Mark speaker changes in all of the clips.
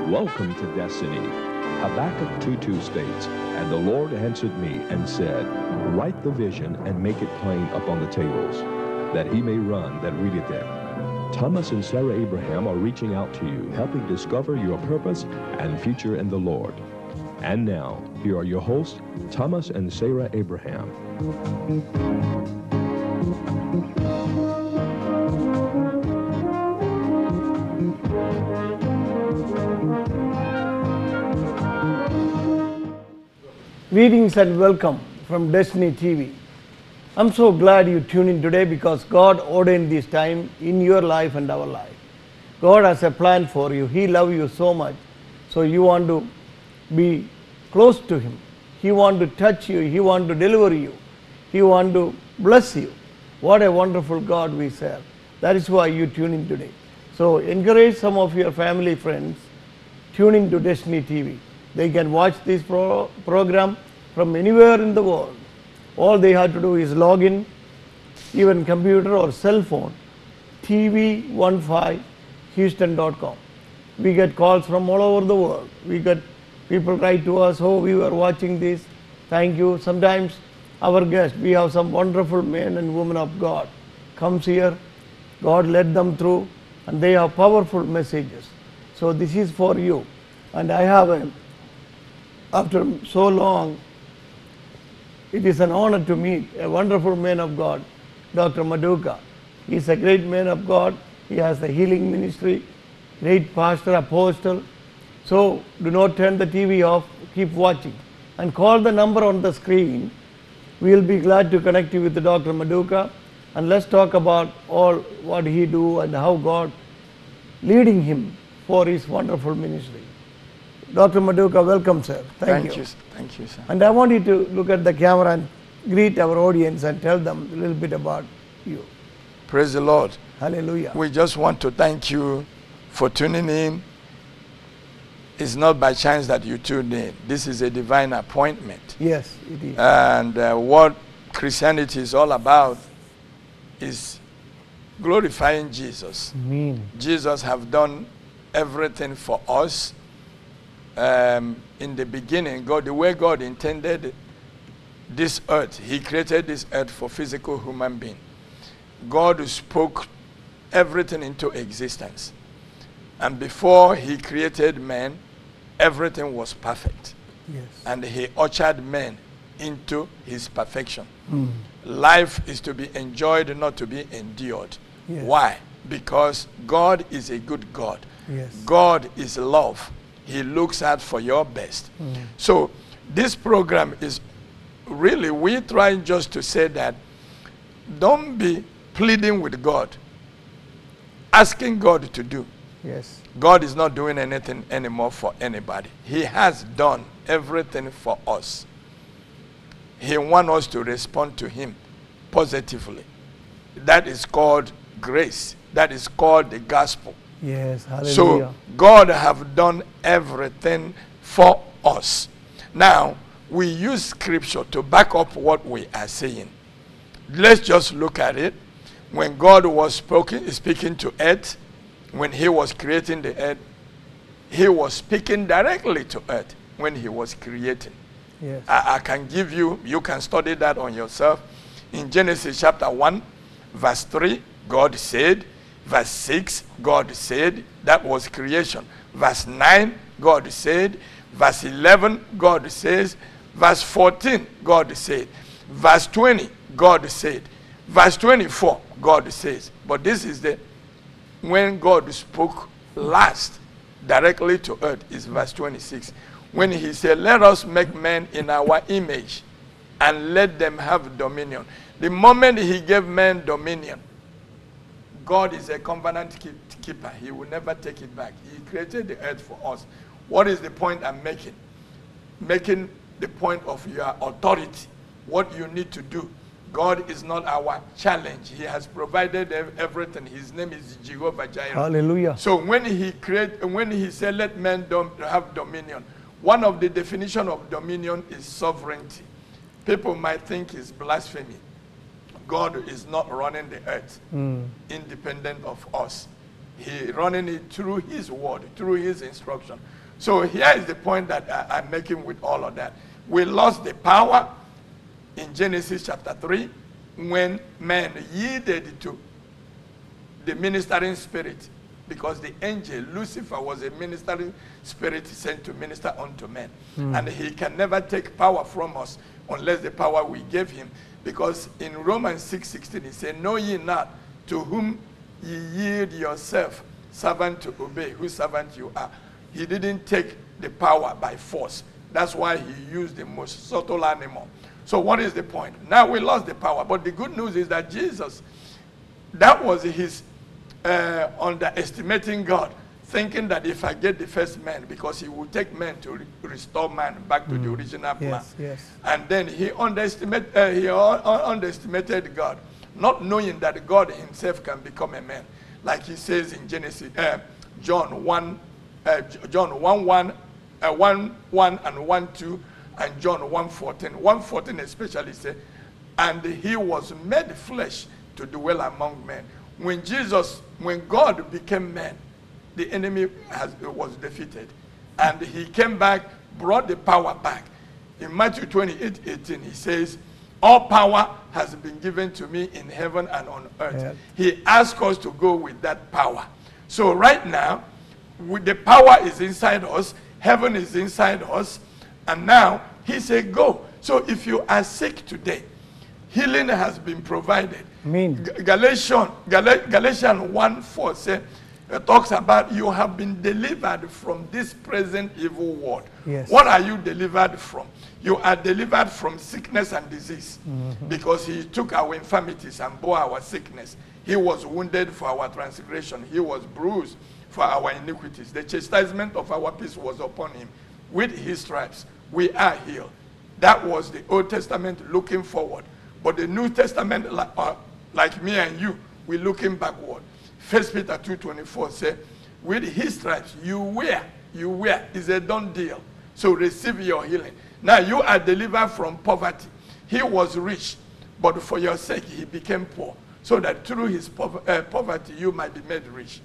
Speaker 1: Welcome to Destiny. Habakkuk 2:2 states, "And the Lord answered me and said, Write the vision and make it plain upon the tables, that he may run that readeth it." Thomas and Sarah Abraham are reaching out to you, helping discover your purpose and future in the Lord. And now, here are your hosts, Thomas and Sarah Abraham.
Speaker 2: Greetings and welcome from Destiny TV. I'm so glad you tuned in today because God ordained this time in your life and our life. God has a plan for you. He loves you so much. So you want to be close to Him. He wants to touch you. He wants to deliver you. He wants to bless you. What a wonderful God we serve. That is why you tune in today. So encourage some of your family friends. Tune in to Destiny TV. They can watch this program from anywhere in the world. All they have to do is log in, even computer or cell phone, tv15houston.com. We get calls from all over the world. We get people write to us, "Oh, we were watching this. Thank you." Sometimes our guests, we have some wonderful men and women of God, comes here. God led them through, and they have powerful messages. So this is for you. And I have after so long, it is an honor to meet a wonderful man of God, Dr. Maduka. He is a great man of God. He has the healing ministry, great pastor, apostle. So do not turn the TV off, keep watching. And call the number on the screen. We will be glad to connect you with Dr. Maduka. And let's talk about all what he do and how God leading him for his wonderful ministry. Dr. Maduka, welcome, sir. Thank you.
Speaker 3: Thank you, sir.
Speaker 2: And I want you to look at the camera and greet our audience and tell them a little bit about you.
Speaker 3: Praise the Lord.
Speaker 2: Hallelujah.
Speaker 3: We just want to thank you for tuning in. It's not by chance that you tuned in. This is a divine appointment.
Speaker 2: Yes, it is.
Speaker 3: And what Christianity is all about is glorifying Jesus.
Speaker 2: Amen.
Speaker 3: Jesus have done everything for us. In the beginning, the way God intended this earth, He created this earth for physical human being. God spoke everything into existence. And before He created man, everything was perfect.
Speaker 2: Yes.
Speaker 3: And He ushered man into His perfection. Life is to be enjoyed, not to be endured.
Speaker 2: Yes.
Speaker 3: Why? Because God is a good God.
Speaker 2: Yes.
Speaker 3: God is love. He looks out for your best. So this program is really, we try just to say that don't be pleading with God, asking God to do.
Speaker 2: Yes.
Speaker 3: God is not doing anything anymore for anybody. He has done everything for us. He wants us to respond to Him positively. That is called grace. That is called the gospel.
Speaker 2: Yes. Hallelujah.
Speaker 3: So God have done everything for us. Now, we use scripture to back up what we are saying. Let's just look at it. When God was speaking to earth, when He was creating the earth, He was speaking directly to earth when He was creating.
Speaker 2: Yes.
Speaker 3: I can give you can study that on yourself. In Genesis chapter 1, verse 3, God said. Verse 6, God said. That was creation. Verse 9, God said. Verse 11, God says. Verse 14, God said. Verse 20, God said. Verse 24, God says. But this is when God spoke last directly to earth is verse 26. When He said, "Let us make man in our image and let them have dominion." The moment He gave man dominion, God is a covenant keeper. He will never take it back. He created the earth for us. What is the point I'm making? Making the point of your authority, what you need to do. God is not our challenge. He has provided everything. His name is Jehovah Jireh.
Speaker 2: Hallelujah.
Speaker 3: So when He said, "Let men have dominion," one of the definition of dominion is sovereignty. People might think it's blasphemy. God is not running the earth independent of us. He running it through his word, through his instruction. So here is the point that I'm making with all of that. We lost the power in Genesis chapter 3 when man yielded to the ministering spirit, because the angel Lucifer was a ministering spirit sent to minister unto men. And he can never take power from us unless the power we gave him. Because in Romans 6:16 he said, know ye not to whom ye yield yourself, servant to obey, whose servant you are. He didn't take the power by force. That's why he used the most subtle animal. So what is the point? Now we lost the power. But the good news is that Jesus, that was his underestimating God, thinking that if I get the first man, because he will take man to restore man back to the original plan.
Speaker 2: Yes, yes.
Speaker 3: And then he underestimated God, not knowing that God himself can become a man. Like he says in Genesis, John 1, 1, and 1, 2, and John 1:14. 1:14 especially say, and he was made flesh to dwell among men. When God became man, the enemy was defeated. And he came back, brought the power back. In Matthew 28:18, he says, all power has been given to me in heaven and on earth.
Speaker 2: Yeah.
Speaker 3: He asked us to go with that power. So right now, with the power is inside us, heaven is inside us, and now he said go. So if you are sick today, healing has been provided. Galatians 1:4 says, talks about you have been delivered from this present evil world.
Speaker 2: Yes.
Speaker 3: What are you delivered from? You are delivered from sickness and disease, because he took our infirmities and bore our sickness. He was wounded for our transgression. He was bruised for our iniquities. The chastisement of our peace was upon him. With his stripes, we are healed. That was the Old Testament looking forward. But the New Testament, like me and you, we're looking backward. 1 Peter 2:24 says, with his stripes, you wear. It's a done deal. So receive your healing. Now you are delivered from poverty. He was rich, but for your sake, he became poor, so that through his poverty, you might be made rich.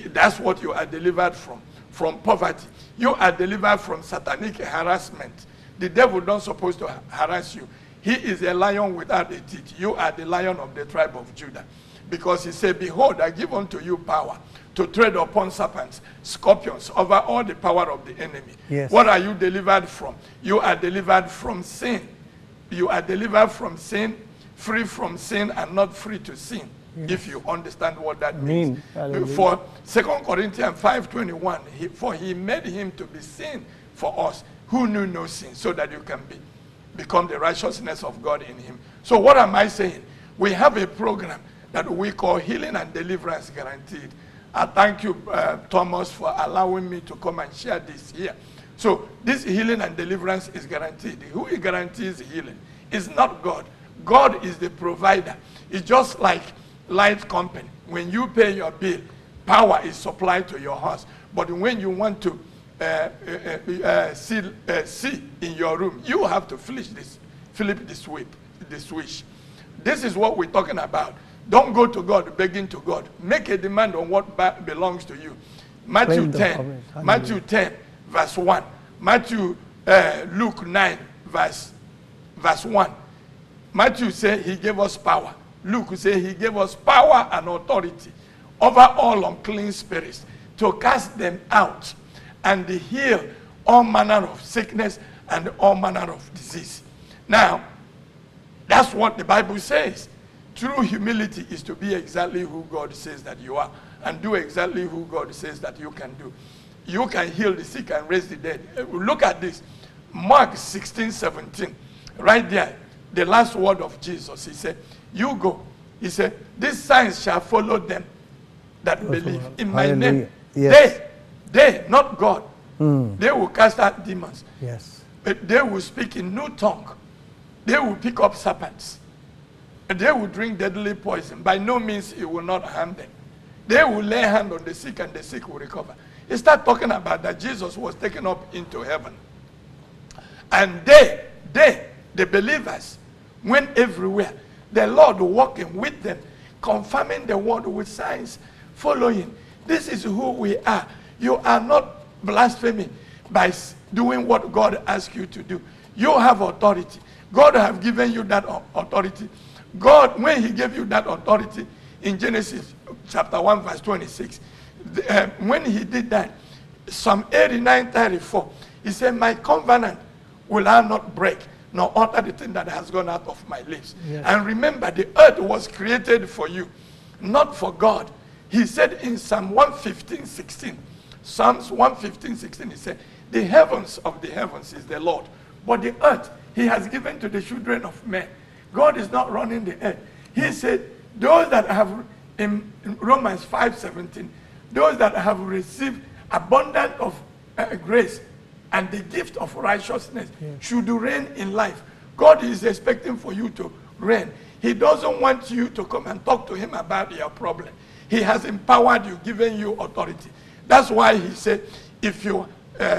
Speaker 3: That's what you are delivered from poverty. You are delivered from satanic harassment. The devil don't supposed to harass you. He is a lion without a teeth. You are the lion of the tribe of Judah. Because he said, behold, I give unto you power to tread upon serpents, scorpions, over all the power of the enemy.
Speaker 2: Yes.
Speaker 3: What are you delivered from? You are delivered from sin. You are delivered from sin, free from sin, and not free to sin. Yes. If you understand what that means. For 2 Corinthians 5:21, for he made him to be sin for us, who knew no sin, so that you can become the righteousness of God in him. So what am I saying? We have a program that we call Healing and Deliverance Guaranteed. I thank you, Thomas, for allowing me to come and share this here. So this healing and deliverance is guaranteed. Who guarantees healing? It's not God. God is the provider. It's just like light company. When you pay your bill, power is supplied to your house. But when you want to see in your room, you have to flip the switch. This is what we're talking about. Don't go to God begging to God. Make a demand on what belongs to you. Matthew 10, verse 1. Luke 9, verse 1. Matthew said he gave us power. Luke said he gave us power and authority over all unclean spirits to cast them out and heal all manner of sickness and all manner of disease. Now, that's what the Bible says. True humility is to be exactly who God says that you are and do exactly who God says that you can do. You can heal the sick and raise the dead. Look at this. Mark 16:17. Right there, the last word of Jesus. He said, you go. He said, these signs shall follow them that believe in my name.
Speaker 2: Yes.
Speaker 3: They, not God. They will cast out demons.
Speaker 2: Yes.
Speaker 3: They will speak in new tongue. They will pick up serpents. And they will drink deadly poison. By no means it will not harm them. They will lay hand on the sick and the sick will recover. He started talking about that Jesus was taken up into heaven. And they, the believers, went everywhere. The Lord walking with them, confirming the word with signs, following. This is who we are. You are not blaspheming by doing what God asks you to do. You have authority. God have given you that authority. God, when he gave you that authority in Genesis chapter 1 verse 26, when he did that, Psalm 89:34, he said, my covenant will I not break, nor alter the thing that has gone out of my lips.
Speaker 2: Yes.
Speaker 3: And remember, the earth was created for you, not for God. He said in Psalm 115:16, Psalms 115:16, he said, the heavens of the heavens is the Lord, but the earth he has given to the children of men. God is not running the earth. He said, those that have, in Romans 5:17, those that have received abundance of grace and the gift of righteousness should reign in life. God is expecting for you to reign. He doesn't want you to come and talk to him about your problem. He has empowered you, given you authority. That's why he said, if you,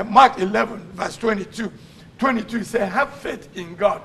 Speaker 3: Mark 11 verse 22, he said, have faith in God.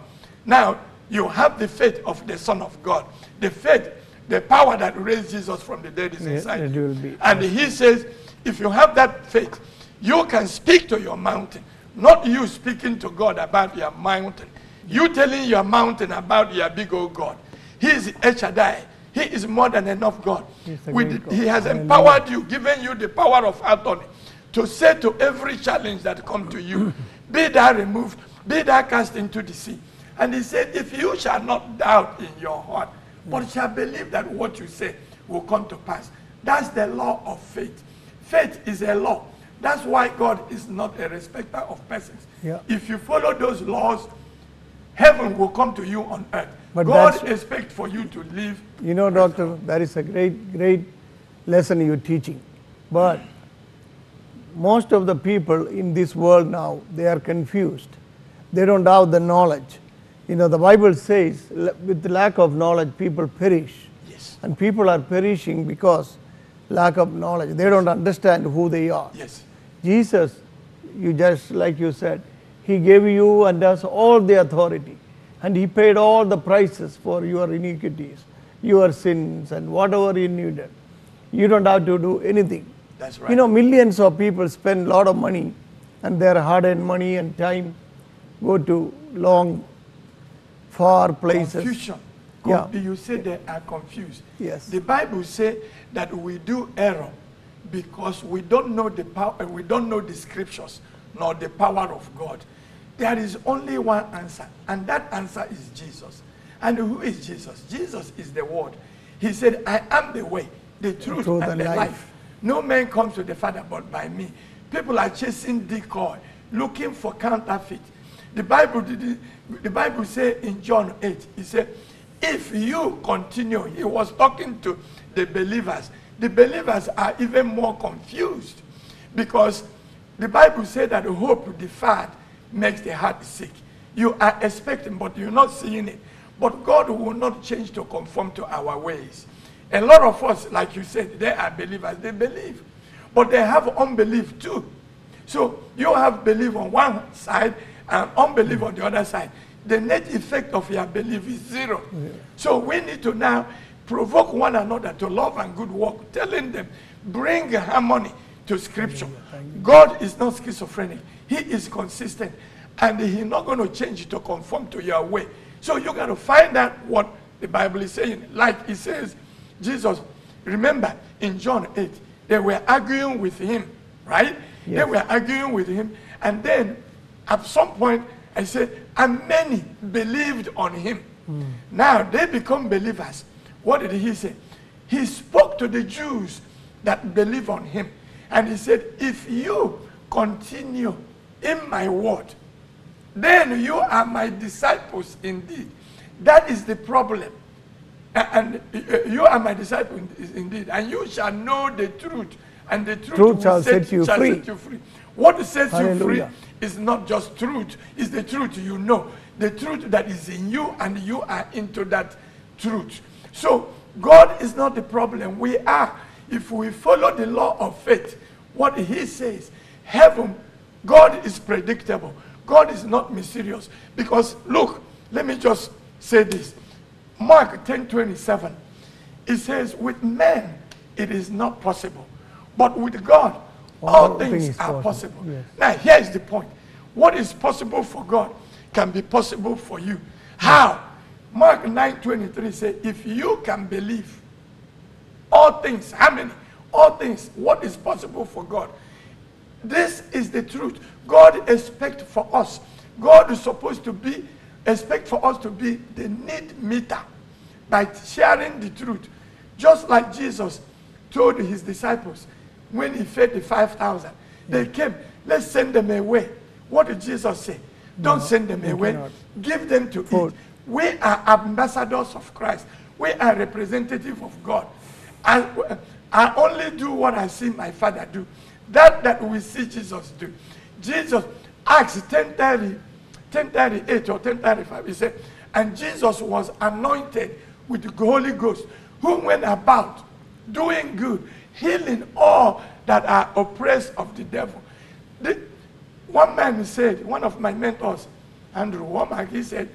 Speaker 3: Now, you have the faith of the Son of God. The faith, the power that raised Jesus from the dead is inside you. And he says, if you have that faith, you can speak to your mountain. Not you speaking to God about your mountain. You telling your mountain about your big old God. He is El Shaddai. He is more than enough God. He has empowered you, given you the power of authority to say to every challenge that come to you, be thou removed, be thou cast into the sea. And he said, if you shall not doubt in your heart, but shall believe that what you say will come to pass. That's the law of faith. Faith is a law. That's why God is not a respecter of persons.
Speaker 2: Yeah.
Speaker 3: If you follow those laws, heaven will come to you on earth.
Speaker 2: But
Speaker 3: God expects for you to live.
Speaker 2: You know, doctor, that is a great lesson you're teaching. But most of the people in this world now, they are confused. They don't have the knowledge. You know, the Bible says, with the lack of knowledge, people perish.
Speaker 3: Yes.
Speaker 2: And people are perishing because lack of knowledge. They don't understand who they are.
Speaker 3: Yes.
Speaker 2: Jesus, you just like you said, he gave you and us all the authority. And he paid all the prices for your iniquities, your sins, and whatever you needed. You don't have to do anything.
Speaker 3: That's right.
Speaker 2: You know, millions of people spend a lot of money and their hard-earned money and time go to long, far places.
Speaker 3: Confusion.
Speaker 2: Yeah.
Speaker 3: You say they are confused.
Speaker 2: Yes.
Speaker 3: The Bible says that we do error because we don't know the power, we don't know the scriptures nor the power of God. There is only one answer, and that answer is Jesus. And who is Jesus? Jesus is the Word. He said, I am the way, the truth, and the life. No man comes to the Father but by me. People are chasing decoy, looking for counterfeit. The Bible says in John 8, he said, if you continue, he was talking to the believers. The believers are even more confused because the Bible said that hope deferred makes the heart sick. You are expecting, but you're not seeing it. But God will not change to conform to our ways. A lot of us, like you said, they are believers. They believe. But they have unbelief too. So you have belief on one side and unbelief on the other side. The net effect of your belief is zero. Yeah. So we need to now provoke one another to love and good work, telling them, bring harmony to Scripture. God is not schizophrenic. He is consistent. And he's not going to change it to conform to your way. So you got to find out what the Bible is saying. Like it says, Jesus, remember in John 8, they were arguing with him, right? Yes. They were arguing with him. And then at some point, I said, and many believed on him. Now they become believers. What did he say? He spoke to the Jews that believe on him. And he said, if you continue in my word, then you are my disciples indeed. That is the problem. And you are my disciples indeed. And you shall know the truth. And the truth
Speaker 2: shall set you free.
Speaker 3: What sets you free is not just truth. It's the truth you know. The truth that is in you, and you are into that truth. So God is not the problem. We are. If we follow the law of faith, what he says, heaven, God is predictable. God is not mysterious. Because look, let me just say this. Mark 10:27. It says, with men it is not possible, But with God, all things are possible.
Speaker 2: Yes.
Speaker 3: Now, here is the point. What is possible for God can be possible for you. How? Mark 9:23 says, if you can believe, all things, how many? All things, what is possible for God? This is the truth. God expects for us. God is supposed to be, expect for us to be the need meter by sharing the truth. Just like Jesus told his disciples when he fed the 5,000. They came, let's send them away. What did Jesus say? Don't send them away.
Speaker 2: cannot.
Speaker 3: Give them to eat. We are ambassadors of Christ. We are representative of God. I only do what I see my Father do. That we see Jesus do. Jesus Acts 10:38 or 10:35. He said, and Jesus was anointed with the Holy Ghost, who went about doing good, healing all that are oppressed of the devil. One man said, one of my mentors, Andrew Womack, he said,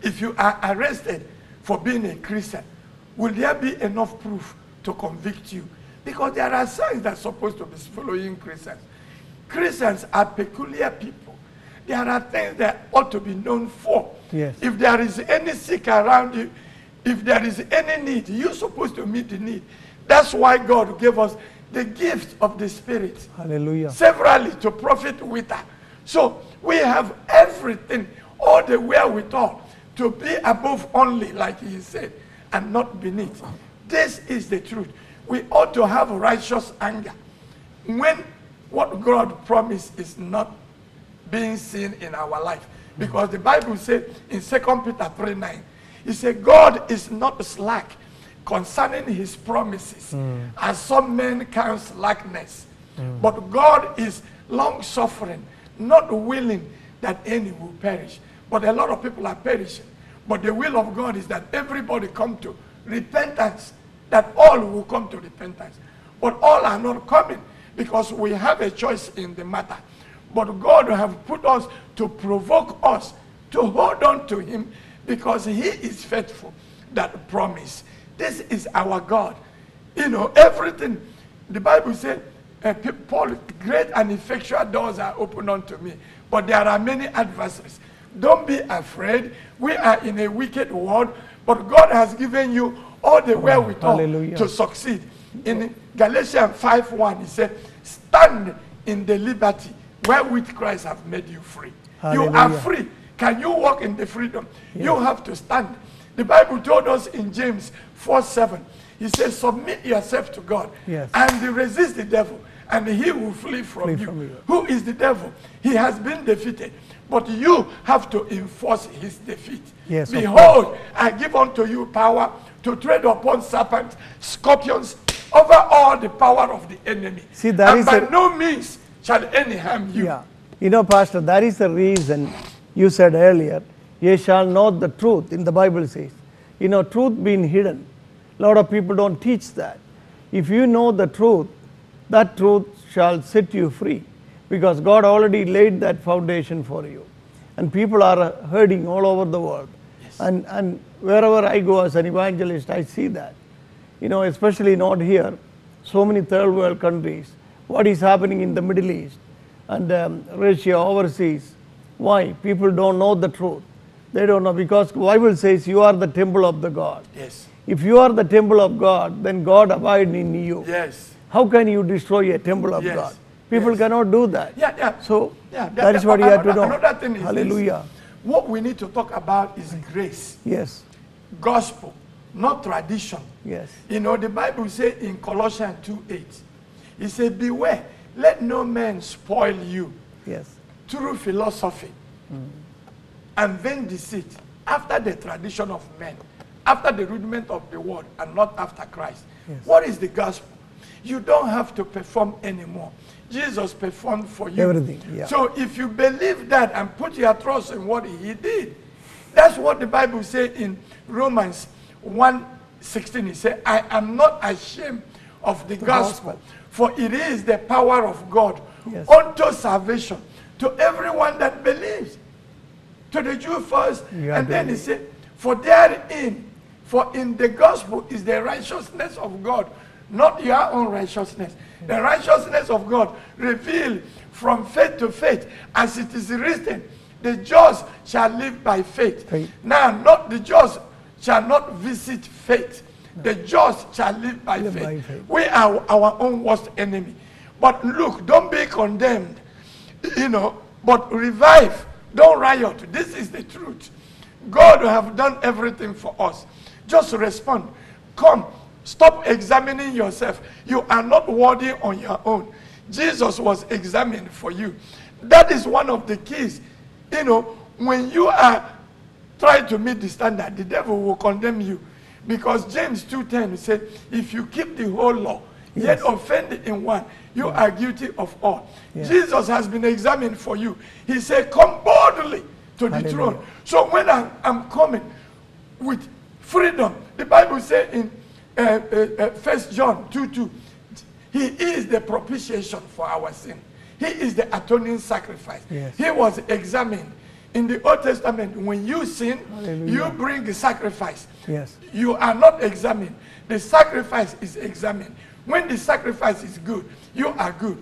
Speaker 3: if you are arrested for being a Christian, will there be enough proof to convict you? Because there are signs that are supposed to be following Christians. Christians are peculiar people. There are things that ought to be known for.
Speaker 2: Yes.
Speaker 3: If there is any sick around you, if there is any need, you're supposed to meet the need. That's why God gave us the gift of the Spirit.
Speaker 2: Hallelujah.
Speaker 3: Severally to profit with her. So we have everything, all the wherewithal to be above only, like he said, and not beneath. This is the truth. We ought to have righteous anger when what God promised is not being seen in our life. Because the Bible said in 2 Peter 3:9, he said, God is not slack concerning his promises, as some men count slackness. But God is long-suffering, not willing that any will perish. But a lot of people are perishing. But the will of God is that everybody come to repentance, that all will come to repentance. But all are not coming because we have a choice in the matter. But God have put us to provoke us to hold on to him because he is faithful, that promise. This is our God. You know, everything, the Bible said, Paul, great and effectual doors are opened unto me, but there are many adversaries. Don't be afraid. We are in a wicked world, but God has given you all the wherewithal to succeed. In Galatians 5:1, he said, stand in the liberty wherewith Christ have made you free. Hallelujah. You are free. Can you walk in the freedom? Yes. You have to stand. The Bible told us in James 4:7, he says, submit yourself to God, yes, and resist the devil, and he will flee from you. Who is the devil? He has been defeated, but you have to enforce his defeat. Yes, behold, I give unto you power to tread upon serpents, scorpions, over all the power of the enemy. See, that and by no means shall any harm you.
Speaker 2: Yeah. You know, Pastor, that is the reason you said earlier, ye shall know the truth. In the Bible says, you know, truth being hidden. A lot of people don't teach that. If you know the truth, that truth shall set you free, because God already laid that foundation for you. And people are hurting all over the world. Yes. And wherever I go as an evangelist, I see that. You know, especially not here, so many third world countries, what is happening in the Middle East and Russia, overseas. Why? People don't know the truth. They don't know, because the Bible says you are the temple of the God.
Speaker 3: Yes.
Speaker 2: If you are the temple of God, then God abides in you.
Speaker 3: Yes.
Speaker 2: How can you destroy a temple of God? People cannot do that.
Speaker 3: Yeah, yeah.
Speaker 2: So that is what you have to know.
Speaker 3: Another thing is
Speaker 2: hallelujah.
Speaker 3: This. What we need to talk about is grace.
Speaker 2: Yes.
Speaker 3: Gospel, not tradition.
Speaker 2: Yes.
Speaker 3: You know, the Bible says in Colossians 2:8, it says, beware, let no man spoil you.
Speaker 2: Yes.
Speaker 3: Through philosophy and vain deceit, after the tradition of men, after the rudiment of the world, and not after Christ. Yes. What is the gospel? You don't have to perform anymore. Jesus performed for you.
Speaker 2: Everything. Yeah.
Speaker 3: So if you believe that and put your trust in what he did, that's what the Bible says in Romans 1:16. He said, I am not ashamed of the gospel, for it is the power of God, yes, unto salvation to everyone that believes. To the Jew first, and then he said, for therein, for in the gospel is the righteousness of God not your own righteousness. The righteousness of God revealed from faith to faith, as it is written, the just shall live by faith. Now, not the just shall not visit faith. The just shall live by faith. We are our own worst enemy. But look, don't be condemned, but revive. Don't riot. This is the truth. God will have done everything for us. Just respond. Come. Stop examining yourself. You are not worthy on your own. Jesus was examined for you. That is one of the keys. When you are trying to meet the standard, the devil will condemn you. Because James 2:10 said, if you keep the whole law, yet offend in one, you are guilty of all. Jesus has been examined for you. He said, come boldly to the throne. So when I'm coming with freedom, the Bible says in 1 John 2:2, he is the propitiation for our sin. He is the atoning sacrifice. He was examined. In the Old Testament, when you sin, you bring a sacrifice. You are not examined. The sacrifice is examined. When the sacrifice is good, you are good.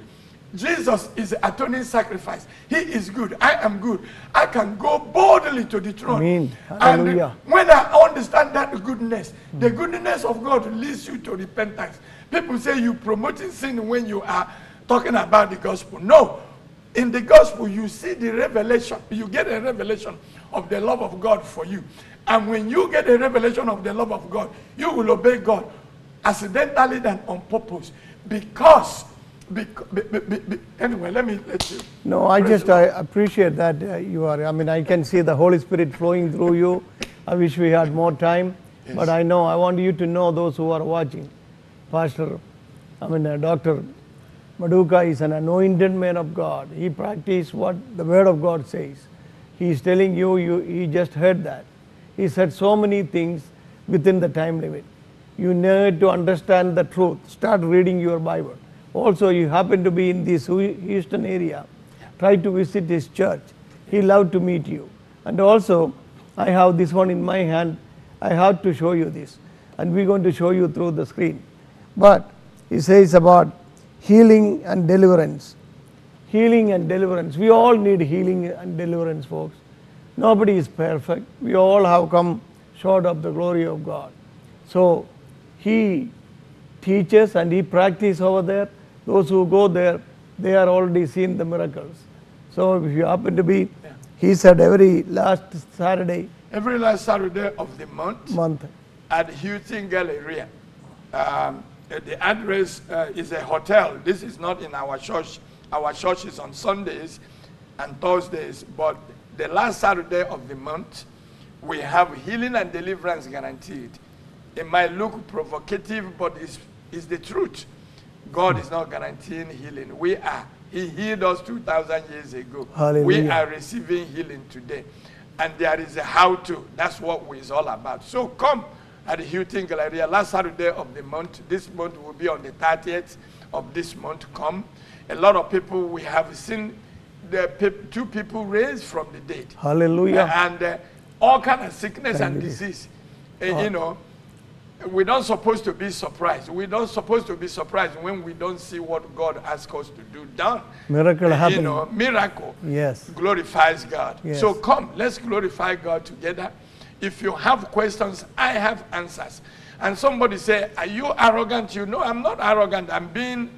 Speaker 3: Jesus is the atoning sacrifice. He is good. I am good. I can go boldly to the throne.
Speaker 2: Amen. Hallelujah.
Speaker 3: And when I understand that goodness, the goodness of God leads you to repentance. People say you promoting sin when you are talking about the gospel. No. In the gospel, you see the revelation. You get a revelation of the love of God for you. And when you get a revelation of the love of God, you will obey God accidentally than on purpose. Because anyway, let you.
Speaker 2: No, I appreciate that you are. I can see the Holy Spirit flowing through you. I wish we had more time. But I want you to know, those who are watching, Dr. Maduka is an anointed man of God. He practiced what the Word of God says. He is telling you, he just heard that. He said so many things within the time limit. You need to understand the truth. Start reading your Bible. Also, you happen to be in this Houston area. Try to visit his church. He loved to meet you. And also, I have this one in my hand. I have to show you this. And we're going to show you through the screen. But he says about healing and deliverance. Healing and deliverance. We all need healing and deliverance, folks. Nobody is perfect. We all have come short of the glory of God. So he teaches and he practices over there. Those who go there, they are already seen the miracles. So if you happen to be, he said every last Saturday
Speaker 3: of the month at Houston Galleria. The address is a hotel. This is not in our church. Our church is on Sundays and Thursdays, but the last Saturday of the month, we have healing and deliverance guaranteed. It might look provocative, but it's the truth. God is not guaranteeing healing. We are. He healed us 2,000 years ago.
Speaker 2: Hallelujah.
Speaker 3: We are receiving healing today. And there is a how-to. That's what it's all about. So come at the Houston Galleria last Saturday of the month. This month will be on the 30th of this month. Come. A lot of people, we have seen two people raised from the dead.
Speaker 2: Hallelujah.
Speaker 3: And all kind of sickness and disease. We're not supposed to be surprised. We're not supposed to be surprised when we don't see what God asks us to do done.
Speaker 2: Miracle happening.
Speaker 3: Miracle.
Speaker 2: Yes.
Speaker 3: Glorifies God.
Speaker 2: Yes.
Speaker 3: So come, let's glorify God together. If you have questions, I have answers. And somebody say, are you arrogant? You know, I'm not arrogant. I'm being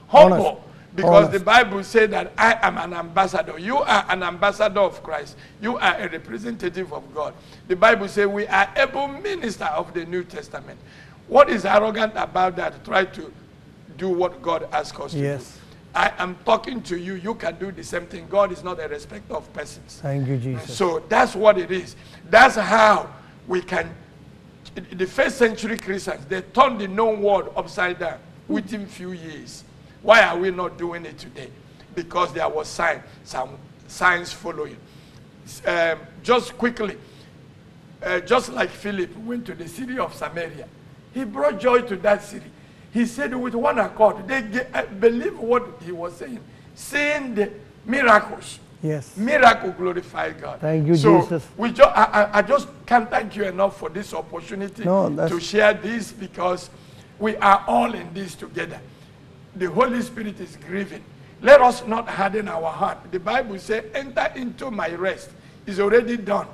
Speaker 3: humble.
Speaker 2: Honest.
Speaker 3: Because the Bible says that I am an ambassador. You are an ambassador of Christ. You are a representative of God. The Bible says we are able minister of the New Testament. What is arrogant about that? Try to do what God asks us to do. I am talking to you. You can do the same thing. God is not a respecter of persons.
Speaker 2: Thank you, Jesus.
Speaker 3: So that's what it is. That's how we can. The first century Christians, they turned the known world upside down within few years. Why are we not doing it today? Because there was signs following. Just quickly, just like Philip went to the city of Samaria, he brought joy to that city. He said with one accord, they believe what he was saying, seeing the miracles.
Speaker 2: Yes.
Speaker 3: Miracle glorify God.
Speaker 2: Thank you,
Speaker 3: so
Speaker 2: Jesus.
Speaker 3: I just can't thank you enough for this opportunity to share this, because We are all in this together. The Holy Spirit is grieving. Let us not harden our heart. The Bible says, enter into my rest. It's already done.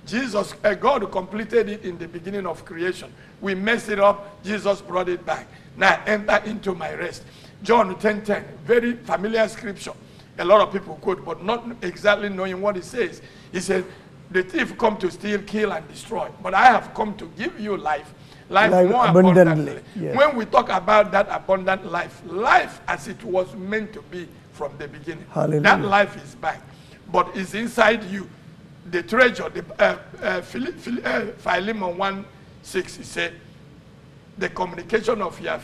Speaker 3: Jesus, God completed it in the beginning of creation. We messed it up. Jesus brought it back. Now enter into my rest. John 10:10, very familiar scripture. A lot of people quote, but not exactly knowing what it says. He said, the thief come to steal, kill, and destroy. But I have come to give you life more abundantly. Yes. When we talk about that abundant life, life as it was meant to be from the beginning.
Speaker 2: Hallelujah.
Speaker 3: That life is back. But it's inside you. The treasure, Philemon 1:6, he said, the communication of your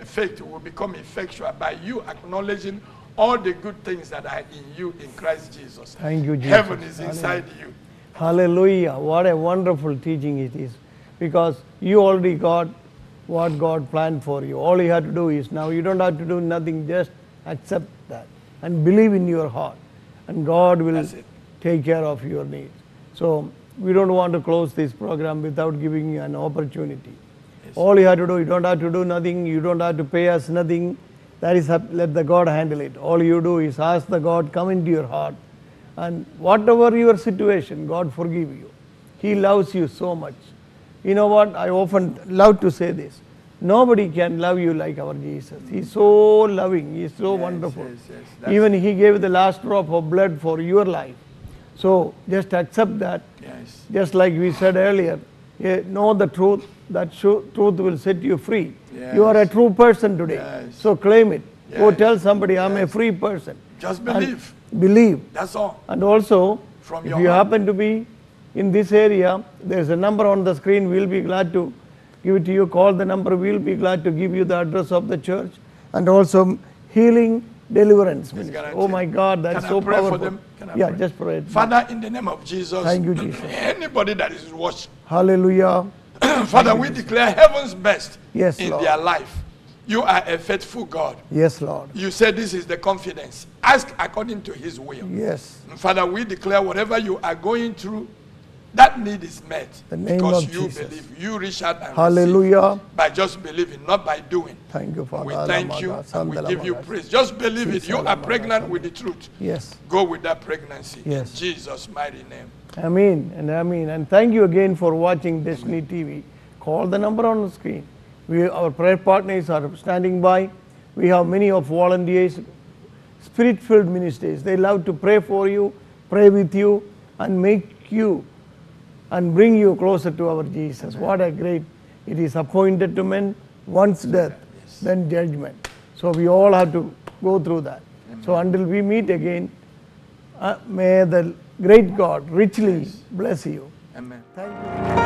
Speaker 3: faith will become effectual by you acknowledging all the good things that are in you in Christ Jesus.
Speaker 2: Thank you, Jesus.
Speaker 3: Heaven is inside you.
Speaker 2: Hallelujah. What a wonderful teaching it is. Because you already got what God planned for you. All you have to do is, now you don't have to do nothing, just accept that and believe in your heart. And God will take care of your needs. So we don't want to close this program without giving you an opportunity. Yes. All you have to do, you don't have to do nothing, you don't have to pay us nothing. That is, let the God handle it. All you do is ask the God, come into your heart. And whatever your situation, God forgive you. He loves you so much. You know what? I often love to say this. Nobody can love you like our Jesus. He's so loving. He's so wonderful. Yes. Even He gave the last drop of blood for your life. So just accept that.
Speaker 3: Yes.
Speaker 2: Just like we said earlier, know the truth. That truth will set you free. Yes. You are a true person today. Yes. So claim it. Yes. Go tell somebody, I'm a free person.
Speaker 3: Just believe.
Speaker 2: And believe.
Speaker 3: That's all.
Speaker 2: And also, if you happen to be in this area, there's a number on the screen. We'll be glad to give it to you. Call the number. We'll be glad to give you the address of the church. And also healing, deliverance. Oh my God, that's so powerful.
Speaker 3: For them?
Speaker 2: Yeah, just pray.
Speaker 3: Father, in the name of Jesus.
Speaker 2: Thank you, Jesus.
Speaker 3: Anybody that is watching.
Speaker 2: Hallelujah.
Speaker 3: Father, we declare heaven's best
Speaker 2: in
Speaker 3: their life. You are a faithful God.
Speaker 2: Yes, Lord.
Speaker 3: You said this is the confidence. Ask according to His will.
Speaker 2: Yes.
Speaker 3: And Father, we declare whatever you are going through, that need is met. Because you believe. You reach out and receive by just believing, not by doing.
Speaker 2: Thank you, Father.
Speaker 3: We thank you and we give you praise. Just believe it. You are pregnant with the truth.
Speaker 2: Yes.
Speaker 3: Go with that pregnancy.
Speaker 2: Yes.
Speaker 3: In Jesus' mighty name.
Speaker 2: Amen and amen. And thank you again for watching Destiny TV. Call the number on the screen. Our prayer partners are standing by. We have many of volunteers, spirit-filled ministers. They love to pray for you, pray with you, and make you and bring you closer to our Jesus. Amen. What a great, it is appointed to men once death, then judgment. So we all have to go through that. Amen. So until we meet again, may the great God richly bless you.
Speaker 3: Amen.
Speaker 2: Thank you.